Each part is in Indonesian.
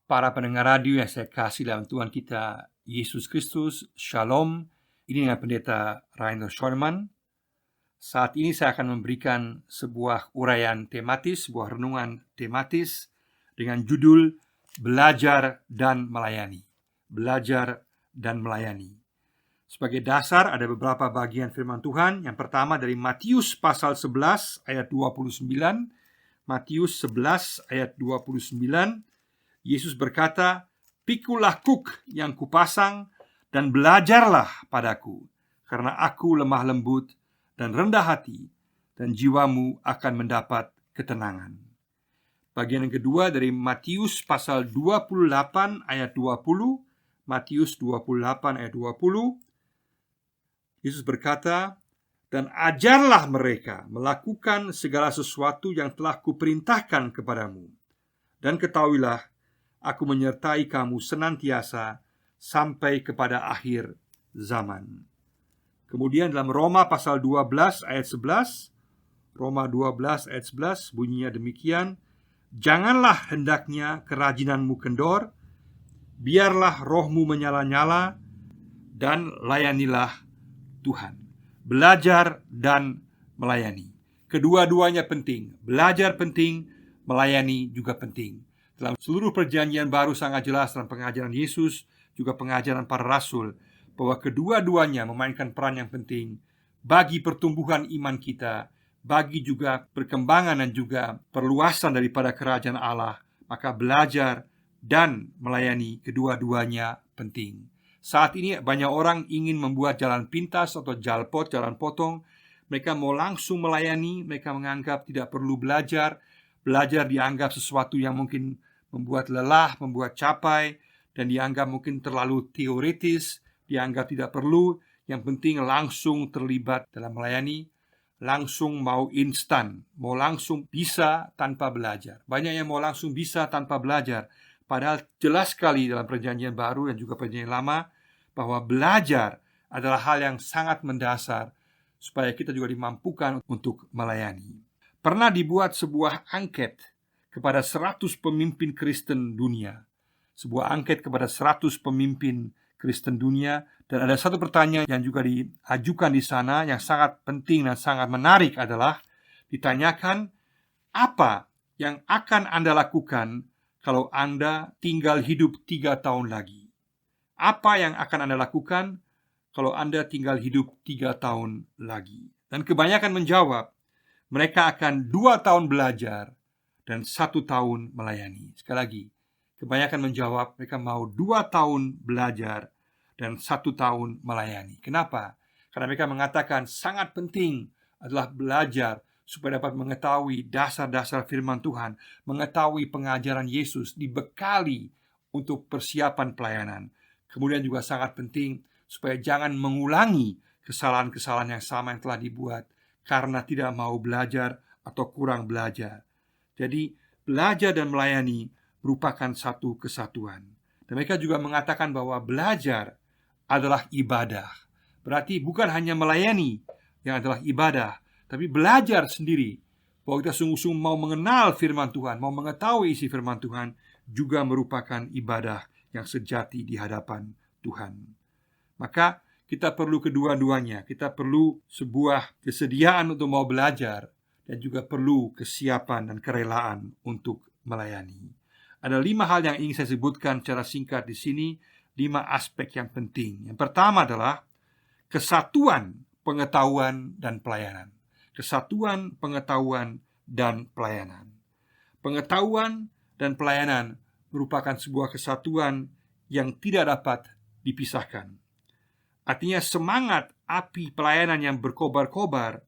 Para pendengar radio yang saya kasih dalam Tuhan kita Yesus Kristus, Shalom. Ini dengan Pendeta Rainer Schoenemann. Saat ini saya akan memberikan sebuah uraian tematis, sebuah renungan tematis dengan judul Belajar dan Melayani. Belajar dan Melayani. Sebagai dasar ada beberapa bagian firman Tuhan. Yang pertama dari Matius pasal 11 ayat 29. Matius 11 ayat 29. Yesus berkata, "Pikulah kuk yang kupasang dan belajarlah padaku, karena aku lemah lembut dan rendah hati, dan jiwamu akan mendapat ketenangan." Bagian yang kedua dari Matius pasal 28 ayat 20. Matius 28 ayat 20. Yesus berkata, "Dan ajarlah mereka melakukan segala sesuatu yang telah kuperintahkan kepadamu. Dan ketahuilah, aku menyertai kamu senantiasa sampai kepada akhir zaman." Kemudian dalam Roma pasal 12 ayat 11, Roma 12 ayat 11 bunyinya demikian, "Janganlah hendaknya kerajinanmu kendor, biarlah rohmu menyala-nyala, dan layanilah Tuhan." Belajar dan melayani, kedua-duanya penting. Belajar penting, melayani juga penting. Dalam seluruh perjanjian baru sangat jelas dalam pengajaran Yesus, juga pengajaran para rasul, bahwa kedua-duanya memainkan peran yang penting bagi pertumbuhan iman kita, bagi juga perkembangan dan juga perluasan daripada kerajaan Allah. Maka belajar dan melayani kedua-duanya penting. Saat ini banyak orang ingin membuat jalan pintas atau jalpot, jalan potong. Mereka mau langsung melayani, mereka menganggap tidak perlu belajar. Belajar dianggap sesuatu yang mungkin membuat lelah, membuat capai, dan dianggap mungkin terlalu teoritis, dianggap tidak perlu. Yang penting langsung terlibat dalam melayani, langsung mau instan, mau langsung bisa tanpa belajar. Banyak yang mau langsung bisa tanpa belajar, padahal jelas sekali dalam perjanjian baru dan juga perjanjian lama bahwa belajar adalah hal yang sangat mendasar supaya kita juga dimampukan untuk melayani. Pernah dibuat sebuah angket kepada 100 pemimpin Kristen dunia. Sebuah angket kepada 100 pemimpin Kristen dunia. Dan ada satu pertanyaan yang juga diajukan di sana yang sangat penting dan sangat menarik adalah ditanyakan, apa yang akan Anda lakukan kalau Anda tinggal hidup 3 tahun lagi? Apa yang akan Anda lakukan kalau Anda tinggal hidup 3 tahun lagi? Dan kebanyakan menjawab, mereka akan 2 tahun belajar dan 1 tahun melayani. Sekali lagi, kebanyakan menjawab mereka mau 2 tahun belajar dan 1 tahun melayani. Kenapa? Karena mereka mengatakan sangat penting adalah belajar supaya dapat mengetahui dasar-dasar firman Tuhan, mengetahui pengajaran Yesus, dibekali untuk persiapan pelayanan. Kemudian juga sangat penting supaya jangan mengulangi kesalahan-kesalahan yang sama yang telah dibuat karena tidak mau belajar atau kurang belajar. Jadi belajar dan melayani merupakan satu kesatuan. Dan mereka juga mengatakan bahwa belajar adalah ibadah. Berarti bukan hanya melayani yang adalah ibadah, tapi belajar sendiri, bahwa kita sungguh-sungguh mau mengenal firman Tuhan, mau mengetahui isi firman Tuhan, juga merupakan ibadah yang sejati di hadapan Tuhan. Maka kita perlu kedua-duanya. Kita perlu sebuah kesediaan untuk mau belajar, dan juga perlu kesiapan dan kerelaan untuk melayani. Ada 5 hal yang ingin saya sebutkan secara singkat di sini, 5 aspek yang penting. Yang pertama adalah kesatuan pengetahuan dan pelayanan. Kesatuan pengetahuan dan pelayanan. Pengetahuan dan pelayanan merupakan sebuah kesatuan yang tidak dapat dipisahkan. Artinya semangat api pelayanan yang berkobar-kobar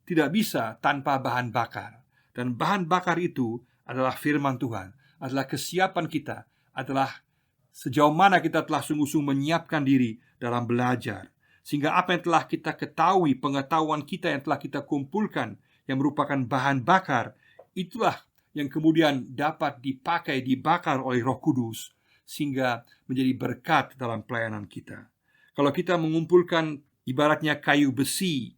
tidak bisa tanpa bahan bakar. Dan bahan bakar itu adalah firman Tuhan, adalah kesiapan kita, adalah sejauh mana kita telah sungguh-sungguh menyiapkan diri dalam belajar. Sehingga apa yang telah kita ketahui, pengetahuan kita yang telah kita kumpulkan, yang merupakan bahan bakar, itulah yang kemudian dapat dipakai, dibakar oleh Roh Kudus, sehingga menjadi berkat dalam pelayanan kita. Kalau kita mengumpulkan ibaratnya kayu besi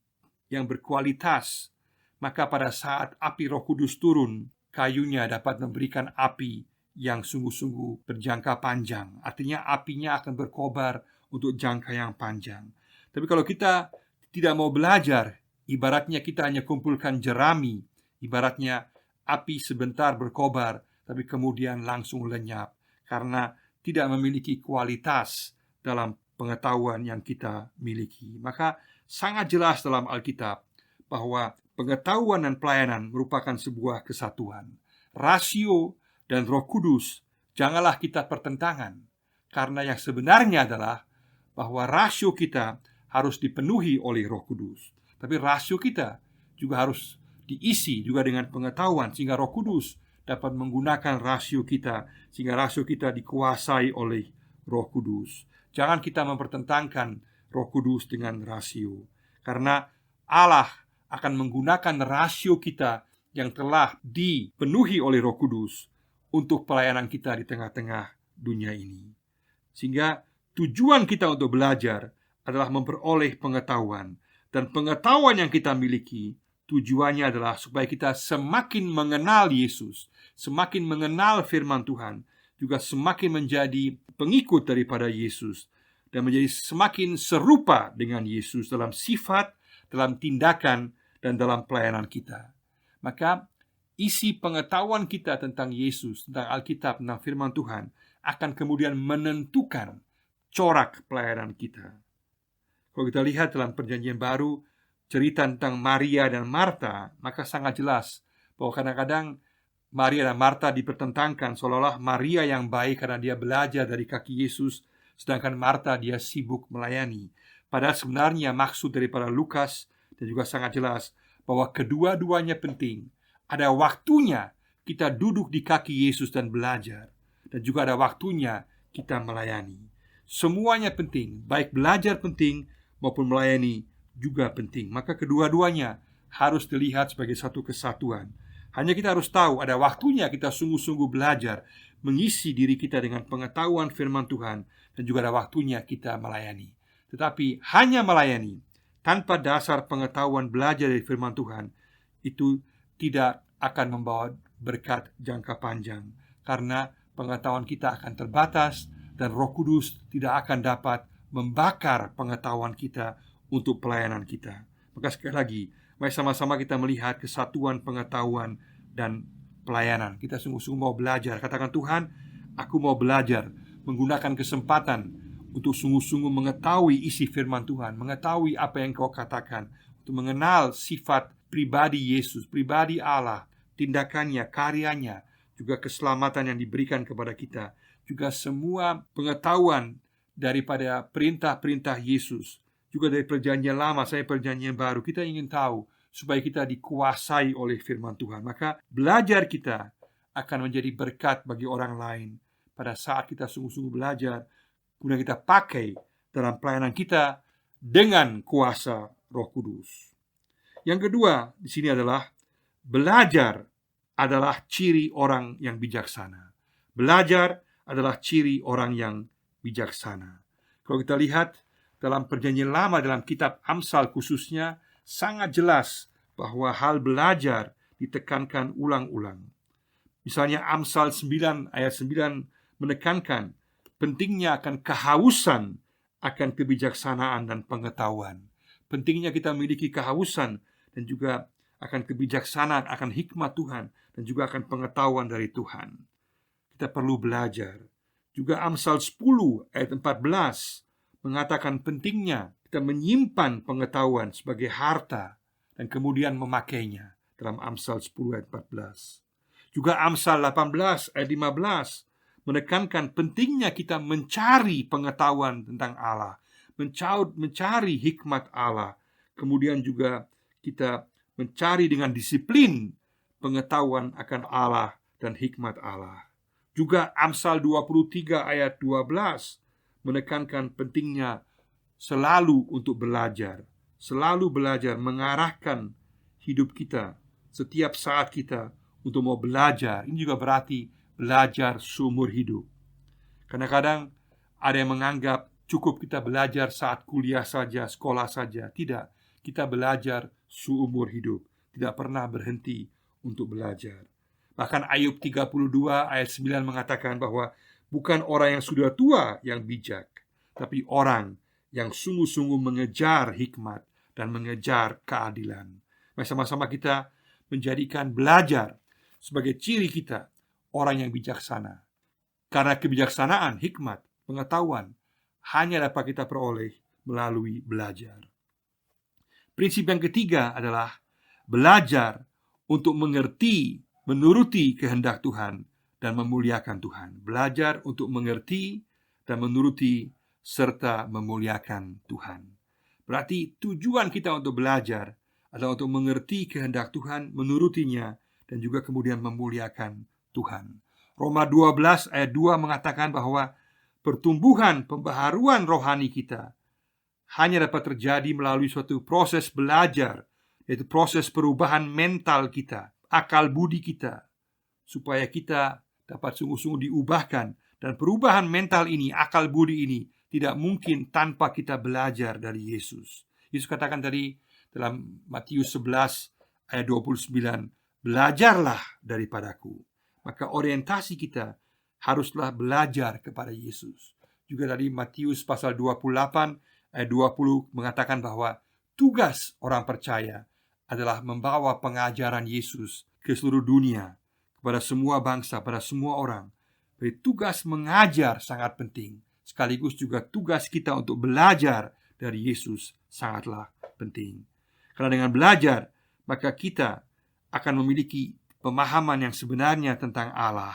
yang berkualitas, maka pada saat api Roh Kudus turun, kayunya dapat memberikan api yang sungguh-sungguh berjangka panjang. Artinya apinya akan berkobar untuk jangka yang panjang. Tapi kalau kita tidak mau belajar, ibaratnya kita hanya kumpulkan jerami, ibaratnya api sebentar berkobar, tapi kemudian langsung lenyap karena tidak memiliki kualitas dalam pengetahuan yang kita miliki. Maka sangat jelas dalam Alkitab bahwa pengetahuan dan pelayanan merupakan sebuah kesatuan. Rasio dan Roh Kudus janganlah kita pertentangan, karena yang sebenarnya adalah bahwa rasio kita harus dipenuhi oleh Roh Kudus, tapi rasio kita juga harus diisi juga dengan pengetahuan, sehingga Roh Kudus dapat menggunakan rasio kita, sehingga rasio kita dikuasai oleh Roh Kudus. Jangan kita mempertentangkan Roh Kudus dengan rasio, karena Allah akan menggunakan rasio kita yang telah dipenuhi oleh Roh Kudus untuk pelayanan kita di tengah-tengah dunia ini. Sehingga tujuan kita untuk belajar adalah memperoleh pengetahuan, dan pengetahuan yang kita miliki tujuannya adalah supaya kita semakin mengenal Yesus, semakin mengenal firman Tuhan, juga semakin menjadi pengikut daripada Yesus, dan menjadi semakin serupa dengan Yesus dalam sifat, dalam tindakan, dan dalam pelayanan kita. Maka isi pengetahuan kita tentang Yesus, tentang Alkitab, tentang firman Tuhan akan kemudian menentukan corak pelayanan kita. Kalau kita lihat dalam Perjanjian Baru, cerita tentang Maria dan Marta, maka sangat jelas bahwa kadang-kadang Maria dan Marta dipertentangkan, seolah-olah Maria yang baik karena dia belajar dari kaki Yesus, sedangkan Marta dia sibuk melayani. Padahal sebenarnya maksud daripada Lukas dan juga sangat jelas bahwa kedua-duanya penting. Ada waktunya kita duduk di kaki Yesus dan belajar, dan juga ada waktunya kita melayani. Semuanya penting, baik belajar penting maupun melayani juga penting. Maka kedua-duanya harus dilihat sebagai satu kesatuan. Hanya kita harus tahu ada waktunya kita sungguh-sungguh belajar, mengisi diri kita dengan pengetahuan firman Tuhan, dan juga ada waktunya kita melayani. Tetapi hanya melayani tanpa dasar pengetahuan belajar dari firman Tuhan, itu tidak akan membawa berkat jangka panjang, karena pengetahuan kita akan terbatas dan Roh Kudus tidak akan dapat membakar pengetahuan kita untuk pelayanan kita. Maka sekali lagi, mari sama-sama kita melihat kesatuan pengetahuan dan pelayanan. Kita sungguh-sungguh mau belajar. Katakan, Tuhan, aku mau belajar, menggunakan kesempatan untuk sungguh-sungguh mengetahui isi firman Tuhan, mengetahui apa yang Kau katakan, untuk mengenal sifat pribadi Yesus, pribadi Allah, tindakannya, karyanya, juga keselamatan yang diberikan kepada kita, juga semua pengetahuan daripada perintah-perintah Yesus, juga dari perjanjian lama sampai perjanjian baru. Kita ingin tahu supaya kita dikuasai oleh firman Tuhan. Maka belajar kita akan menjadi berkat bagi orang lain pada saat kita sungguh-sungguh belajar, kemudian kita pakai dalam pelayanan kita dengan kuasa Roh Kudus. Yang kedua di sini adalah belajar adalah ciri orang yang bijaksana. Belajar adalah ciri orang yang bijaksana. Kalau kita lihat dalam perjanjian lama, dalam kitab Amsal khususnya, sangat jelas bahwa hal belajar ditekankan ulang-ulang. Misalnya Amsal 9 ayat 9 menekankan pentingnya akan kehausan akan kebijaksanaan dan pengetahuan. Pentingnya kita memiliki kehausan dan juga akan kebijaksanaan, akan hikmat Tuhan, dan juga akan pengetahuan dari Tuhan. Kita perlu belajar. Juga Amsal 10 ayat 14 mengatakan pentingnya kita menyimpan pengetahuan sebagai harta dan kemudian memakainya, dalam Amsal 10 ayat 14. Juga Amsal 18 ayat 15 menekankan pentingnya kita mencari pengetahuan tentang Allah, mencari hikmat Allah. Kemudian juga kita mencari dengan disiplin pengetahuan akan Allah dan hikmat Allah. Juga Amsal 23 ayat 12 menekankan pentingnya selalu untuk belajar, selalu belajar, mengarahkan hidup kita setiap saat kita untuk mau belajar. Ini juga berarti belajar seumur hidup. Kadang-kadang ada yang menganggap cukup kita belajar saat kuliah saja, sekolah saja. Tidak, kita belajar seumur hidup, tidak pernah berhenti untuk belajar. Bahkan Ayub 32 ayat 9 mengatakan bahwa bukan orang yang sudah tua yang bijak, tapi orang yang sungguh-sungguh mengejar hikmat dan mengejar keadilan. Sama-sama kita menjadikan belajar sebagai ciri kita orang yang bijaksana. Karena kebijaksanaan, hikmat, pengetahuan hanya dapat kita peroleh melalui belajar. Prinsip yang ketiga adalah belajar untuk mengerti, menuruti kehendak Tuhan dan memuliakan Tuhan. Belajar untuk mengerti dan menuruti serta memuliakan Tuhan. Berarti tujuan kita untuk belajar adalah untuk mengerti kehendak Tuhan, menurutinya, dan juga kemudian memuliakan Tuhan. Roma 12 ayat 2 mengatakan bahwa pertumbuhan pembaharuan rohani kita hanya dapat terjadi melalui suatu proses belajar, yaitu proses perubahan mental kita, akal budi kita, supaya kita dapat sungguh-sungguh diubahkan. Dan perubahan mental ini, akal budi ini, tidak mungkin tanpa kita belajar dari Yesus. Yesus katakan tadi dalam Matius 11 ayat 29, belajarlah daripadaku. Maka orientasi kita haruslah belajar kepada Yesus. Juga tadi Matius pasal 28 ayat 20 mengatakan bahwa tugas orang percaya adalah membawa pengajaran Yesus ke seluruh dunia, kepada semua bangsa, pada semua orang. Jadi tugas mengajar sangat penting, sekaligus juga tugas kita untuk belajar dari Yesus sangatlah penting. Karena dengan belajar, maka kita akan memiliki pemahaman yang sebenarnya tentang Allah.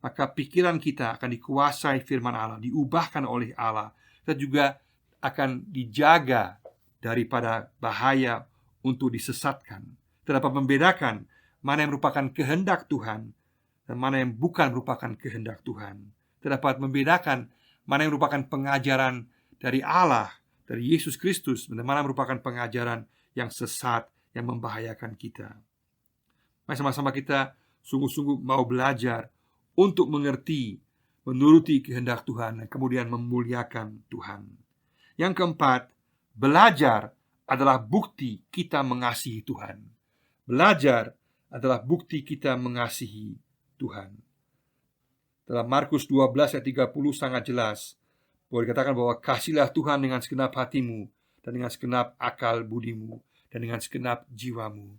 Maka pikiran kita akan dikuasai firman Allah, diubahkan oleh Allah. Kita juga akan dijaga daripada bahaya untuk disesatkan. Kita dapat membedakan mana yang merupakan kehendak Tuhan dan mana yang bukan merupakan kehendak Tuhan. Kita dapat membedakan mana yang merupakan pengajaran dari Allah, dari Yesus Kristus, dan mana merupakan pengajaran yang sesat, yang membahayakan kita. Mari sama-sama kita sungguh-sungguh mau belajar untuk mengerti, menuruti kehendak Tuhan, dan kemudian memuliakan Tuhan. Yang keempat, belajar adalah bukti kita mengasihi Tuhan. Belajar adalah bukti kita mengasihi Tuhan. Dalam Markus 12 ayat 30 sangat jelas bahwa dikatakan bahwa kasihlah Tuhan dengan segenap hatimu, dan dengan segenap akal budimu, dan dengan segenap jiwamu.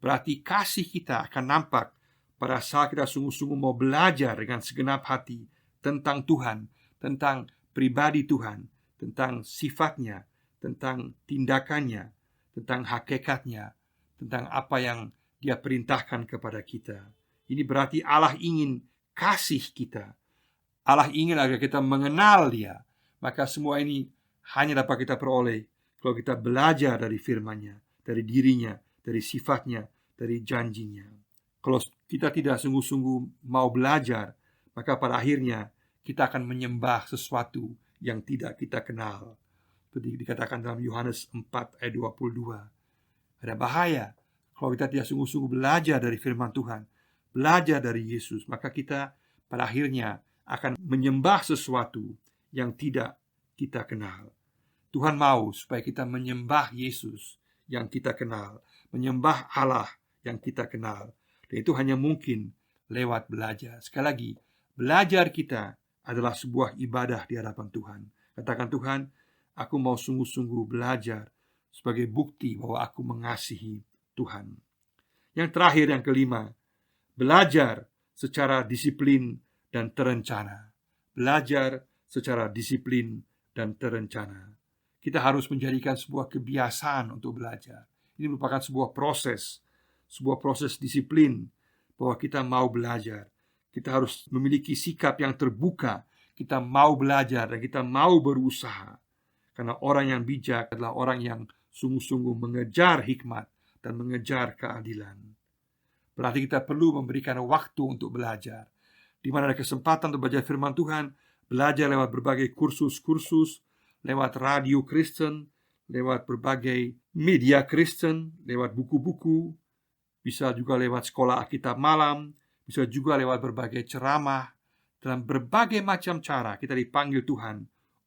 Berarti kasih kita akan nampak pada saat kita sungguh-sungguh mau belajar dengan segenap hati tentang Tuhan, tentang pribadi Tuhan, tentang sifatnya, tentang tindakannya, tentang hakikatnya, tentang apa yang Dia perintahkan kepada kita. Ini berarti Allah ingin kasih kita. Allah ingin agar kita mengenal Dia. Maka semua ini hanya dapat kita peroleh kalau kita belajar dari firman-Nya, dari dirinya, dari sifatnya, dari janjinya. Kalau kita tidak sungguh-sungguh mau belajar, maka pada akhirnya kita akan menyembah sesuatu yang tidak kita kenal. Seperti dikatakan dalam Yohanes 4 ayat 22. Ada bahaya kalau kita tidak sungguh-sungguh belajar dari firman Tuhan, belajar dari Yesus, maka kita pada akhirnya akan menyembah sesuatu yang tidak kita kenal. Tuhan mau supaya kita menyembah Yesus yang kita kenal, menyembah Allah yang kita kenal. Dan itu hanya mungkin lewat belajar. Sekali lagi, belajar kita adalah sebuah ibadah di hadapan Tuhan. Katakan, Tuhan, aku mau sungguh-sungguh belajar sebagai bukti bahwa aku mengasihi Tuhan. Yang terakhir, yang kelima, belajar secara disiplin dan terencana. Belajar secara disiplin dan terencana. Kita harus menjadikan sebuah kebiasaan untuk belajar. Ini merupakan sebuah proses disiplin bahwa kita mau belajar. Kita harus memiliki sikap yang terbuka. Kita mau belajar dan kita mau berusaha. Karena orang yang bijak adalah orang yang sungguh-sungguh mengejar hikmat dan mengejar keadilan. Berarti kita perlu memberikan waktu untuk belajar. Di mana ada kesempatan untuk belajar firman Tuhan, belajar lewat berbagai kursus-kursus, lewat radio Kristen, lewat berbagai media Kristen, lewat buku-buku, bisa juga lewat sekolah Alkitab malam, bisa juga lewat berbagai ceramah. Dalam berbagai macam cara kita dipanggil Tuhan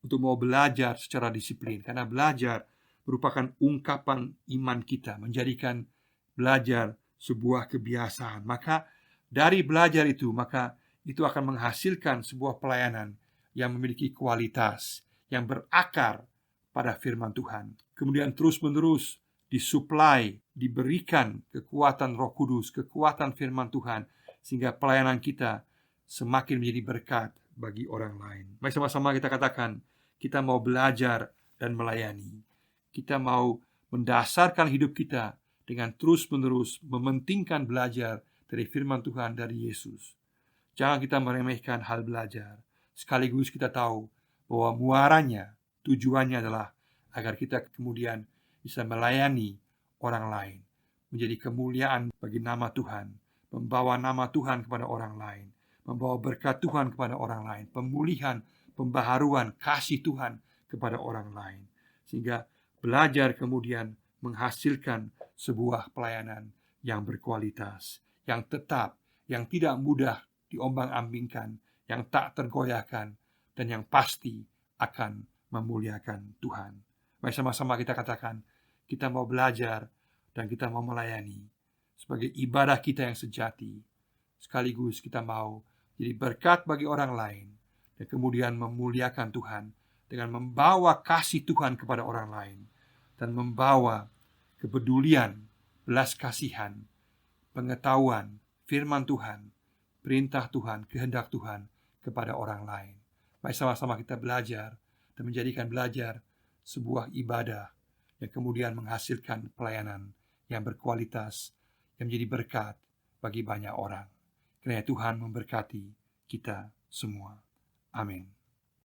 untuk mau belajar secara disiplin. Karena belajar merupakan ungkapan iman kita, menjadikan belajar sebuah kebiasaan. Maka dari belajar itu, maka itu akan menghasilkan sebuah pelayanan yang memiliki kualitas, yang berakar pada firman Tuhan. Kemudian terus-menerus disuplai, diberikan kekuatan Roh Kudus, kekuatan firman Tuhan, sehingga pelayanan kita semakin menjadi berkat bagi orang lain. Mari sama-sama kita katakan, kita mau belajar dan melayani. Kita mau mendasarkan hidup kita dengan terus-menerus mementingkan belajar dari firman Tuhan dari Yesus. Jangan kita meremehkan hal belajar. Sekaligus kita tahu bahwa muaranya, tujuannya adalah agar kita kemudian bisa melayani orang lain, menjadi kemuliaan bagi nama Tuhan, membawa nama Tuhan kepada orang lain, membawa berkat Tuhan kepada orang lain, pemulihan, pembaharuan, kasih Tuhan kepada orang lain. Sehingga belajar kemudian menghasilkan sebuah pelayanan yang berkualitas, yang tetap, yang tidak mudah diombang-ambingkan, yang tak tergoyahkan, dan yang pasti akan memuliakan Tuhan. Mari sama-sama kita katakan, kita mau belajar dan kita mau melayani sebagai ibadah kita yang sejati. Sekaligus kita mau jadi berkat bagi orang lain dan kemudian memuliakan Tuhan dengan membawa kasih Tuhan kepada orang lain dan membawa kepedulian, belas kasihan, pengetahuan, firman Tuhan, perintah Tuhan, kehendak Tuhan kepada orang lain. Mari sama-sama kita belajar dan menjadikan belajar sebuah ibadah yang kemudian menghasilkan pelayanan yang berkualitas, yang menjadi berkat bagi banyak orang. Kiranya Tuhan memberkati kita semua. Amin.